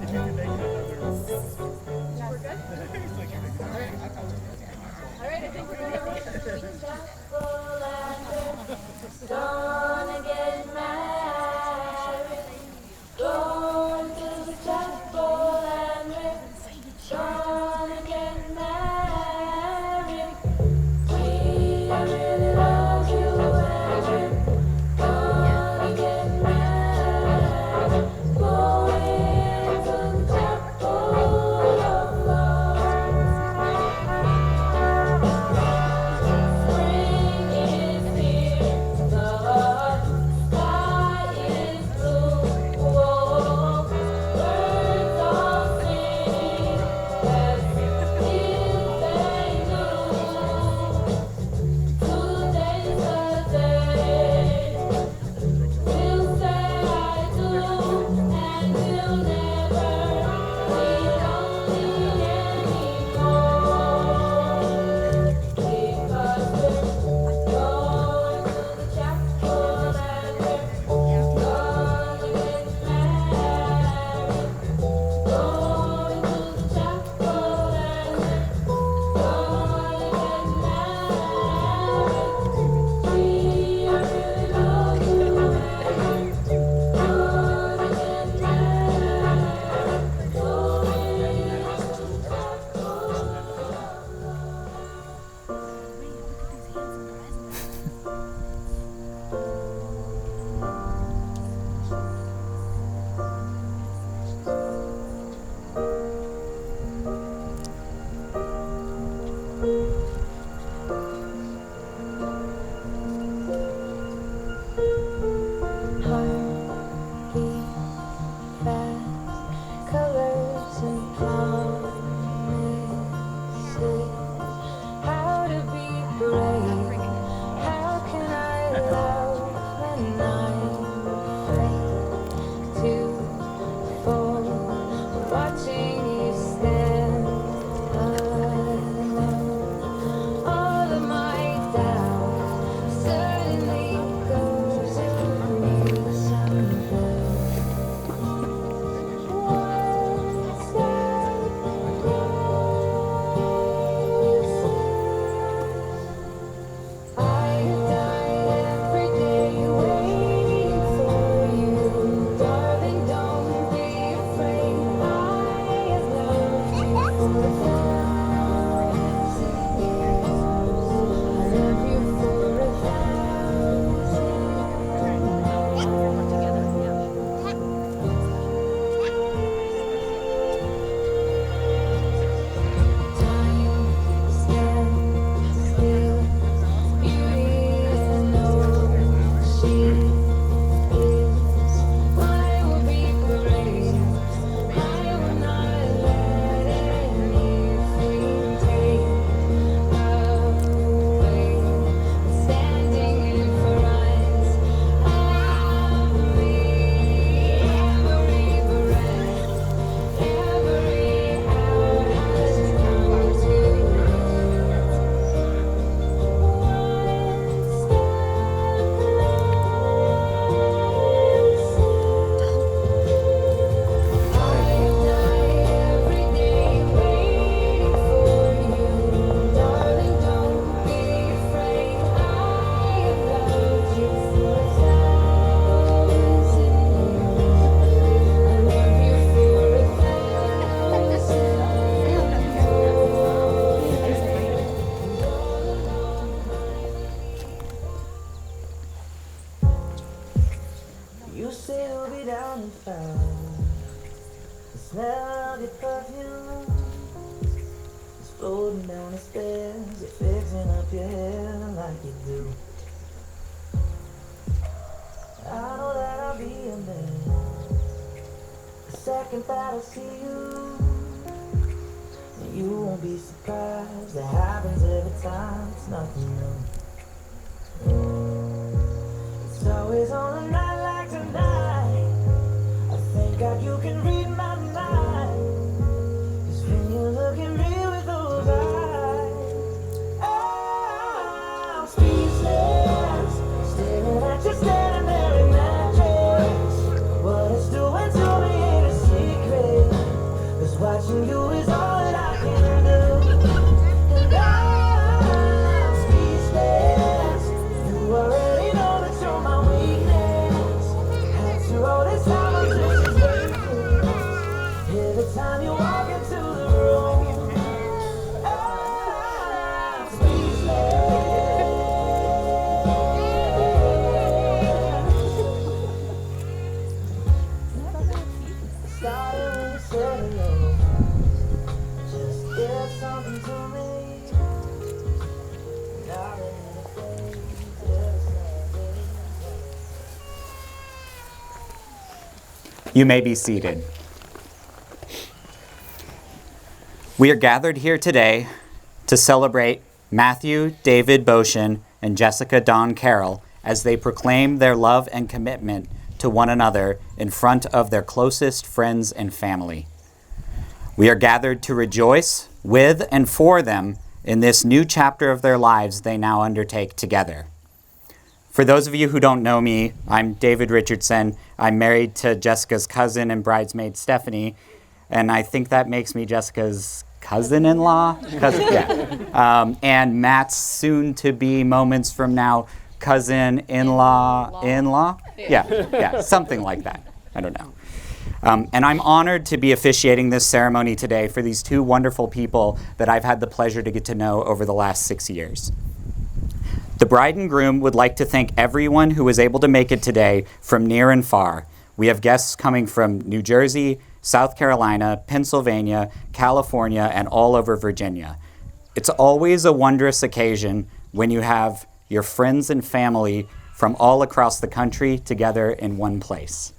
Gonna get married, going to the chapel and we're gonna get married. We I really love you and we're gonna get married, going to the chapel of love. Spring is here, the sky is blue. Whoa, birds all sing as if they knew. Today's the day we'll say I do, and we'll never be lonely anymore. Because we're going to the chapel and we're gonna get married. Going to the chapel and we're gonna get married. We I really love you and we're gonna get married. Going to the heartbeat fast, colors and promises. How to be brave? How can I love when I'm afraid to fall? Watching you stand alone. All of my doubts suddenly goes to me someday. One step I die every day waiting for you, darling. Don't be afraid. I have loved you for 1,000 years. I love you for 1,000 Time stands still. Beauty and she is. I will be brave. I will not let anything take away. Standing in front of me, every breath, every hour has come to You say you'll be down and found. The smell of your perfume is floating down the stairs. You're fixing up your hair like you do. I know that I'll be a man the second that I see you. And you won't be surprised. It happens every time. It's nothing new. It's always on a night like tonight. I thank God you can read my mind. 'Cause when you look at me with those eyes, I'm speechless, staring at you standing there in that dress. What it's doing to me ain't a secret. started when you said hello. Just did something to me. Now that it fades, it's not You may be seated. We are gathered here today to celebrate Matthew David Boshin and Jessica Dawn Carroll as they proclaim their love and commitment to one another in front of their closest friends and family. We are gathered to rejoice with and for them in this new chapter of their lives they now undertake together. For those of you who don't know me, I'm David Richardson. I'm married to Jessica's cousin and bridesmaid Stephanie, and I think that makes me Jessica's cousin-in-law? And Matt's soon-to-be moments from now cousin-in-law? Yeah, something like that. I don't know. And I'm honored to be officiating this ceremony today for these two wonderful people that I've had the pleasure to get to know over the last 6 years. The bride and groom would like to thank everyone who was able to make it today from near and far. We have guests coming from New Jersey, South Carolina, Pennsylvania, California, and all over Virginia. It's always a wondrous occasion when you have your friends and family from all across the country together in one place.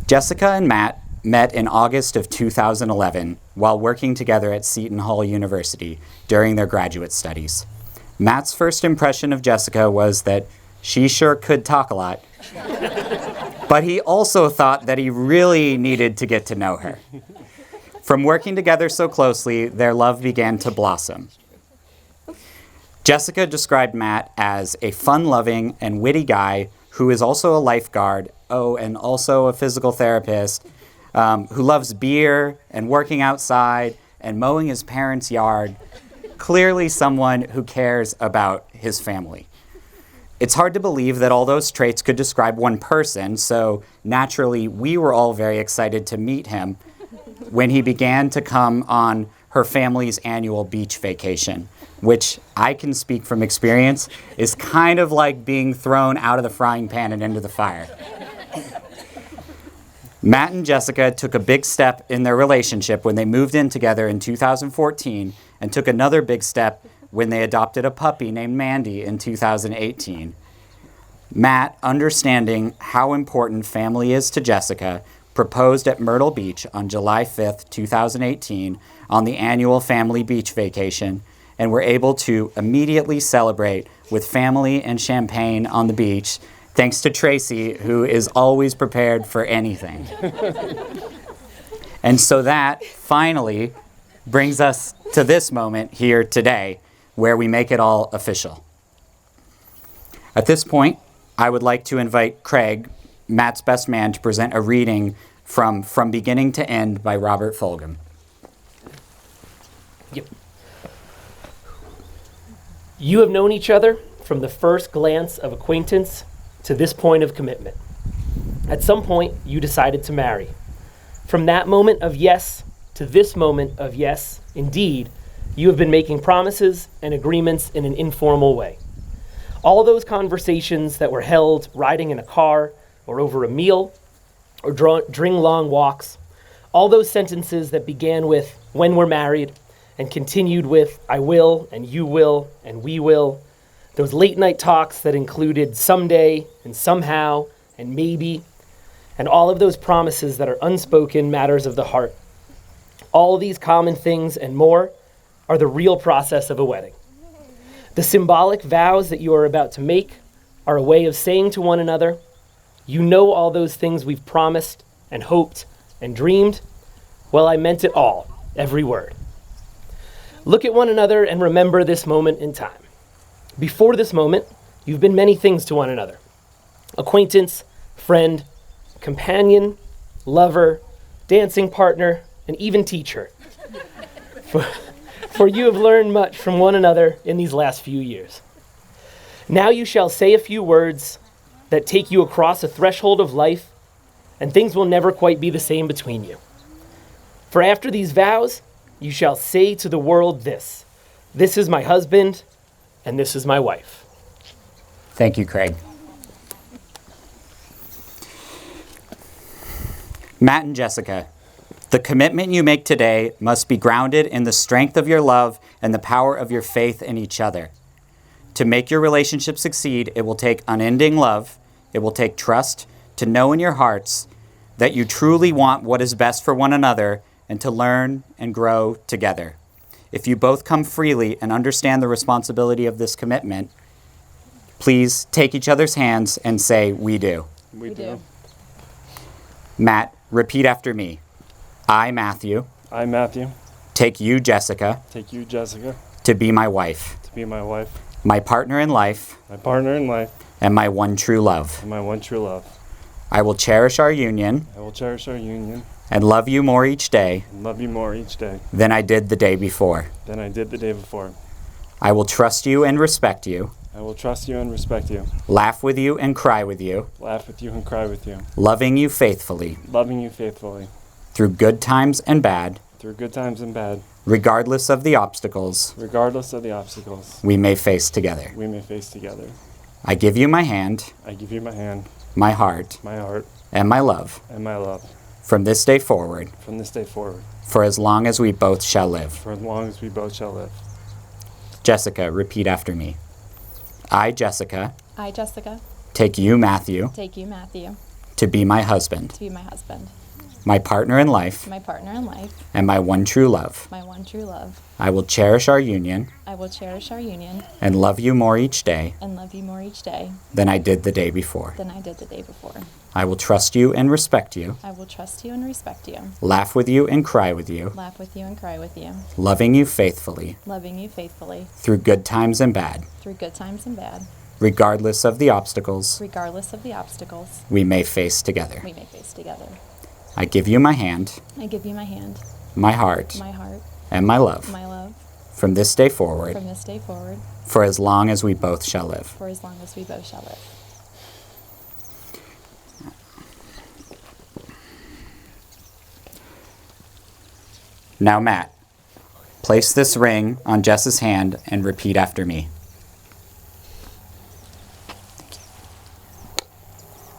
Jessica and Matt met in August of 2011 while working together at Seton Hall University during their graduate studies. Matt's first impression of Jessica was that she sure could talk a lot, but he also thought that he really needed to get to know her. From working together so closely, their love began to blossom. Jessica described Matt as a fun-loving and witty guy who is also a lifeguard, and also a physical therapist, who loves beer and working outside and mowing his parents' yard. Clearly someone who cares about his family. It's hard to believe that all those traits could describe one person, so naturally we were all very excited to meet him when he began to come on her family's annual beach vacation, which I can speak from experience is kind of like being thrown out of the frying pan and into the fire. Matt and Jessica took a big step in their relationship when they moved in together in 2014 and took another big step when they adopted a puppy named Mandy in 2018. Matt, understanding how important family is to Jessica, proposed at Myrtle Beach on July 5th, 2018 on the annual family beach vacation, and were able to immediately celebrate with family and champagne on the beach, thanks to Tracy, who is always prepared for anything. And so that finally brings us to this moment here today, where we make it all official. At this point, I would like to invite Craig, Matt's best man, to present a reading from Beginning to End by Robert Fulghum. Yep. You have known each other from the first glance of acquaintance to this point of commitment. At some point, you decided to marry. From that moment of yes to this moment of yes, indeed, you have been making promises and agreements in an informal way. All those conversations that were held riding in a car or over a meal or during long walks, all those sentences that began with when we're married and continued with I will and you will and we will, those late night talks that included someday and somehow and maybe, and all of those promises that are unspoken matters of the heart. All of these common things and more are the real process of a wedding. The symbolic vows that you are about to make are a way of saying to one another, you know all those things we've promised and hoped and dreamed? Well, I meant it all, every word. Look at one another and remember this moment in time. Before this moment, you've been many things to one another. Acquaintance, friend, companion, lover, dancing partner, and even teacher. For you have learned much from one another in these last few years. Now you shall say a few words that take you across a threshold of life, and things will never quite be the same between you. For after these vows, you shall say to the world this is my husband, and this is my wife. Thank you, Craig. Matt and Jessica, the commitment you make today must be grounded in the strength of your love and the power of your faith in each other. To make your relationship succeed, it will take unending love. It will take trust to know in your hearts that you truly want what is best for one another and to learn and grow together. If you both come freely and understand the responsibility of this commitment, please take each other's hands and say, "We do." We do. Matt, repeat after me. I, Matthew, I, Matthew, take you, Jessica, take you, Jessica, to be my wife, to be my wife, my partner in life, my partner in life, and my one true love. and my one true love. I will cherish our union I will cherish our union and love you more each day and love you more each day than I did the day before. than I did the day before. I will trust you and respect you, I will trust you and respect you, laugh with you and cry with you, laugh with you and cry with you, loving you faithfully loving you faithfully, through good times and bad, through good times and bad, regardless of the obstacles regardless of the obstacles we may face together. we may face together. I give you my hand, I give you my hand, my heart, my heart, and my love and my love from this day forward, from this day forward, for as long as we both shall live. for as long as we both shall live. Jessica, repeat after me. I, Jessica, I, Jessica, take you, Matthew, take you, Matthew, to be my husband, to be my husband, my partner in life, my partner in life, and my one true love. my one true love. I will cherish our union I will cherish our union and love you more each day and love you more each day than I did the day before. than I did the day before. I will trust you and respect you, I will trust you and respect you, laugh with you and cry with you, laugh with you and cry with you, loving you faithfully loving you faithfully through good times and bad, through good times and bad, regardless of the obstacles regardless of the obstacles we may face together. we may face together. I give you my hand, I give you my hand, my heart, my heart, and my love my love, from this day forward, from this day forward, for as long as we both shall live. for as long as we both shall live. Now, Matt, place this ring on Jess's hand and repeat after me.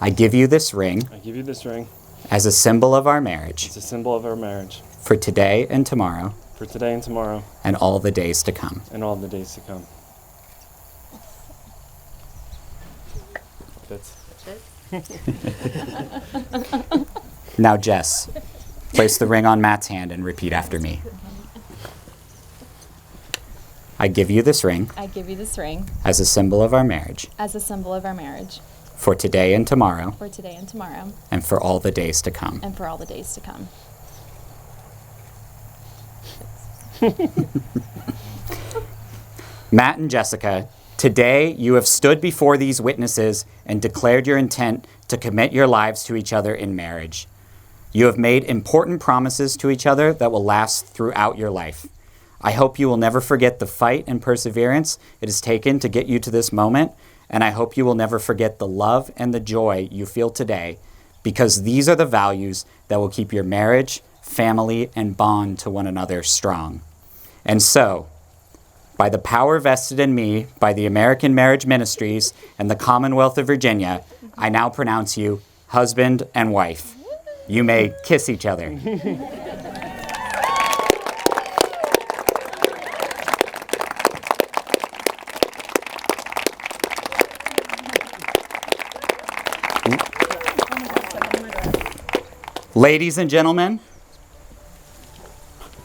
I give you this ring I give you this ring as a symbol of our marriage as a symbol of our marriage for today and tomorrow for today and tomorrow and all the days to come. and all the days to come. That's Now, Jess, place the ring on Matt's hand and repeat after me. I give you this ring I give you this ring as a symbol of our marriage as a symbol of our marriage for today and tomorrow for today and tomorrow and for all the days to come. and for all the days to come. Matt and Jessica, today you have stood before these witnesses and declared your intent to commit your lives to each other in marriage. You have made important promises to each other that will last throughout your life. I hope you will never forget the fight and perseverance it has taken to get you to this moment, and I hope you will never forget the love and the joy you feel today, because these are the values that will keep your marriage, family, and bond to one another strong. And so, by the power vested in me by the American Marriage Ministries and the Commonwealth of Virginia, I now pronounce you husband and wife. You may kiss each other. Ladies and gentlemen,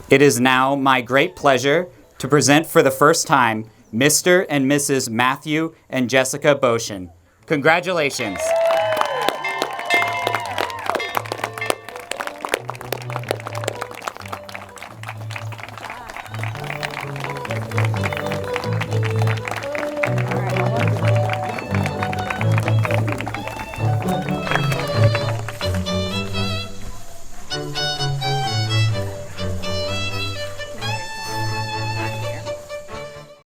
it is now my great pleasure to present for the first time Mr. and Mrs. Matthew and Jessica Boshin. Congratulations.